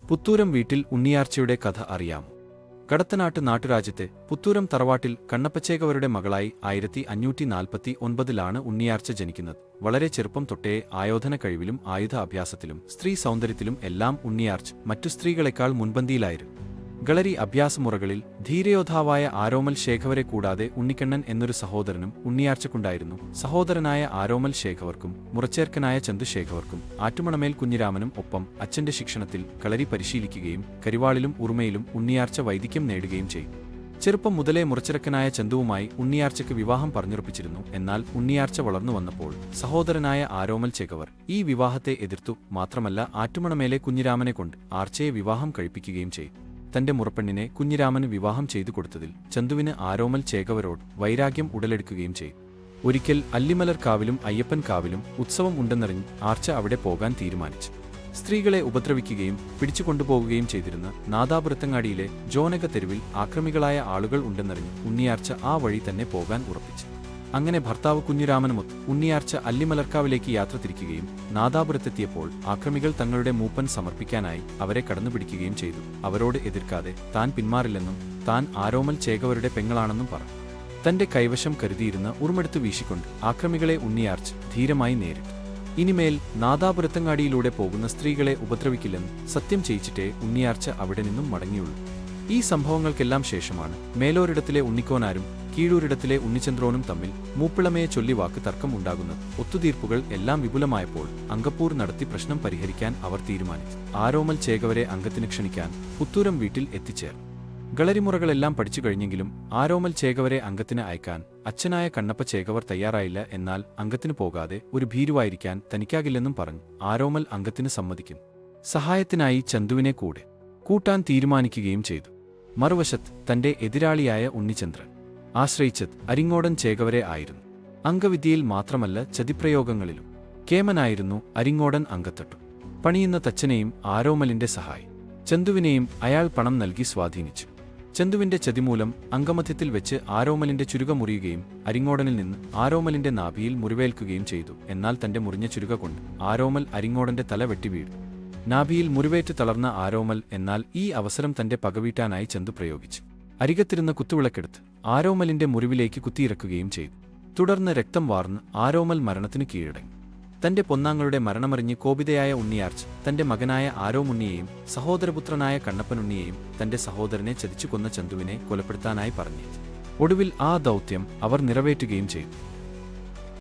പുത്തൂരം വീട്ടിൽ ഉണ്ണിയാർച്ചയുടെ കഥ അറിയാമോ? കടത്തനാട്ട് നാട്ടുരാജ്യത്തെ പുത്തൂരം തറവാട്ടിൽ കണ്ണപ്പച്ചേകവരുടെ മകളായി 1549 ഉണ്ണിയാർച്ച ജനിക്കുന്നത്. വളരെ ചെറുപ്പം തൊട്ടേ ആയോധന കഴിവിലും ആയുധ അഭ്യാസത്തിലും സ്ത്രീ സൗന്ദര്യത്തിലും എല്ലാം ഉണ്ണിയാർച്ച മറ്റു സ്ത്രീകളെക്കാൾ മുൻപന്തിയിലായിരുന്നു. കളരി അഭ്യാസമുറകളിൽ ധീരയോദ്ധാവായ ആരോമൽ ശേഖവരെ കൂടാതെ ഉണ്ണിക്കണ്ണൻ എന്നൊരു സഹോദരനും ഉണ്ണിയാർച്ചക്കുണ്ടായിരുന്നു. സഹോദരനായ ആരോമൽ ശേഖവർക്കും മുറച്ചേർക്കനായ ചന്തുശേഖവർക്കും ആറ്റുമണമേൽ കുഞ്ഞിരാമനും ഒപ്പം അച്ഛന്റെ ശിക്ഷണത്തിൽ കളരി പരിശീലിക്കുകയും കരിവാളിലും ഉറുമയിലും ഉണ്ണിയാർച്ച വൈദിക്യം നേടുകയും ചെയ്തു. ചെറുപ്പം മുതലേ മുറച്ചിറക്കനായ ചന്തുവുമായി ഉണ്ണിയാർച്ചയ്ക്ക് വിവാഹം പറഞ്ഞുറപ്പിച്ചിരുന്നു. എന്നാൽ ഉണ്ണിയാർച്ച വളർന്നു വന്നപ്പോൾ സഹോദരനായ ആരോമൽ ചേകവർ ഈ വിവാഹത്തെ എതിർത്തു. മാത്രമല്ല ആറ്റുമണമേലെ കുഞ്ഞിരാമനെ കൊണ്ട് ആർച്ചയെ വിവാഹം കഴിപ്പിക്കുകയും ചെയ്തു. തന്റെ മുറപ്പെണ്ണിനെ കുഞ്ഞിരാമന് വിവാഹം ചെയ്തു കൊടുത്തതിൽ ചന്തുവിന് ആരോമൽ ചേകവരോട് വൈരാഗ്യം ഉടലെടുക്കുകയും ചെയ്തു. ഒരിക്കൽ അല്ലിമലർ കാവിലും അയ്യപ്പൻ കാവിലും ഉത്സവം ഉണ്ടെന്നറിഞ്ഞ് ആർച്ച അവിടെ പോകാൻ തീരുമാനിച്ചു. സ്ത്രീകളെ ഉപദ്രവിക്കുകയും പിടിച്ചുകൊണ്ടുപോകുകയും ചെയ്തിരുന്ന നാദാപുരത്തങ്ങാടിയിലെ ജോനക തെരുവിൽ ആക്രമികളായ ആളുകൾ ഉണ്ടെന്നറിഞ്ഞ് ഉണ്ണിയാർച്ച ആ വഴി തന്നെ പോകാൻ ഉറപ്പിച്ചു. അങ്ങനെ ഭർത്താവ് കുഞ്ഞിരാമനുമൊത്ത് ഉണ്ണിയാർച്ച അല്ലിമലർക്കാവിലേക്ക് യാത്ര തിരിക്കുകയും നാദാപുരത്തെത്തിയപ്പോൾ ആക്രമികൾ തങ്ങളുടെ മൂപ്പൻ സമർപ്പിക്കാനായി അവരെ കടന്നുപിടിക്കുകയും ചെയ്തു. അവരോട് എതിർക്കാതെ താൻ പിന്മാറില്ലെന്നും താൻ ആരോമൽ ചേകവരുടെ പെങ്ങളാണെന്നും പറഞ്ഞു. തന്റെ കൈവശം കരുതിയിരുന്ന ഉറുമെടുത്തു വീശിക്കൊണ്ട് ആക്രമികളെ ഉണ്ണിയാർച്ച ധീരമായി നേരിട്ടു. ഇനിമേൽ നാദാപുരത്തങ്ങാടിയിലൂടെ പോകുന്ന സ്ത്രീകളെ ഉപദ്രവിക്കില്ലെന്ന് സത്യം ചെയ്യിച്ചിട്ടേ ഉണ്ണിയാർച്ച അവിടെ നിന്നും മടങ്ങിയുള്ളൂ. ഈ സംഭവങ്ങൾക്കെല്ലാം ശേഷമാണ് മേലോരിടത്തിലെ ഉണ്ണിക്കോനാരും കീഴൂരിടത്തിലെ ഉണ്ണിചന്ദ്രോനും തമ്മിൽ മൂപ്പിളമയെ ചൊല്ലി വാക്ക് തർക്കം ഉണ്ടാകുന്നത്. ഒത്തുതീർപ്പുകൾ എല്ലാം വിപുലമായപ്പോൾ അങ്കപ്പൂർ നടത്തി പ്രശ്നം പരിഹരിക്കാൻ അവർ തീരുമാനിച്ചു. ആരോമൽ ചേകവരെ അംഗത്തിന് ക്ഷണിക്കാൻ പുത്തൂരം വീട്ടിൽ എത്തിച്ചേർന്നു. കളരിമുറകളെല്ലാം പഠിച്ചു കഴിഞ്ഞെങ്കിലും ആരോമൽ ചേകവരെ അംഗത്തിന് അയക്കാൻ അച്ഛനായ കണ്ണപ്പ ചേകവർ തയ്യാറായില്ല. എന്നാൽ അംഗത്തിന് പോകാതെ ഒരു ഭീരുവായിരിക്കാൻ തനിക്കാകില്ലെന്നും പറഞ്ഞു ആരോമൽ അംഗത്തിന് സമ്മതിക്കും. സഹായത്തിനായി ചന്തുവിനെ കൂട്ടാൻ തീരുമാനിക്കുകയും ചെയ്തു. മറുവശത്ത് തന്റെ എതിരാളിയായ ഉണ്ണിചന്ദ്രൻ ആശ്രയിച്ചത് അരിങ്ങോടൻ ചേകവരെ ആയിരുന്നു. അംഗവിദ്യയിൽ മാത്രമല്ല ചതിപ്രയോഗങ്ങളിലും കേമനായിരുന്നു അരിങ്ങോടൻ. അങ്കത്തട്ടു പണിയുന്ന തച്ചനെയും ആരോമലിന്റെ സഹായി ചന്തുവിനെയും അയാൾ പണം നൽകി സ്വാധീനിച്ചു. ചന്തുവിന്റെ ചതിമൂലം അംഗമധ്യത്തിൽ വെച്ച് ആരോമലിന്റെ ചുരുക മുറിയുകയും അരിങ്ങോടനിൽ നിന്ന് ആരോമലിന്റെ നാഭിയിൽ മുറിവേൽക്കുകയും ചെയ്തു. എന്നാൽ തന്റെ മുറിഞ്ഞ ചുരുക കൊണ്ട് ആരോമൽ അരിങ്ങോടന്റെ തല വെട്ടിവീഴും. നാഭിയിൽ മുറിവേറ്റ് തളർന്ന ആരോമൽ എന്നാൽ ഈ അവസരം തന്റെ പകവീട്ടാനായി ചന്തു പ്രയോഗിച്ചു. അരികത്തിരുന്ന കുത്തുവിളക്കെടുത്ത് ആരോമലിന്റെ മുറിവിലേക്ക് കുത്തിയിറക്കുകയും ചെയ്തു. തുടർന്ന് രക്തം വാർന്ന് ആരോമൽ മരണത്തിന് കീഴടങ്ങി. തന്റെ പൊന്നാങ്ങളുടെ മരണമറിഞ്ഞ് കോപിതയായ ഉണ്ണിയാർച്ച തന്റെ മകനായ ആരോമുണ്ണിയെയും സഹോദരപുത്രനായ കണ്ണപ്പനുണ്ണിയെയും തന്റെ സഹോദരനെ ചതിച്ചു കൊന്ന ചന്തുവിനെ കൊലപ്പെടുത്താനായി പറഞ്ഞു. ഒടുവിൽ ആ ദൗത്യം അവർ നിറവേറ്റുകയും ചെയ്തു.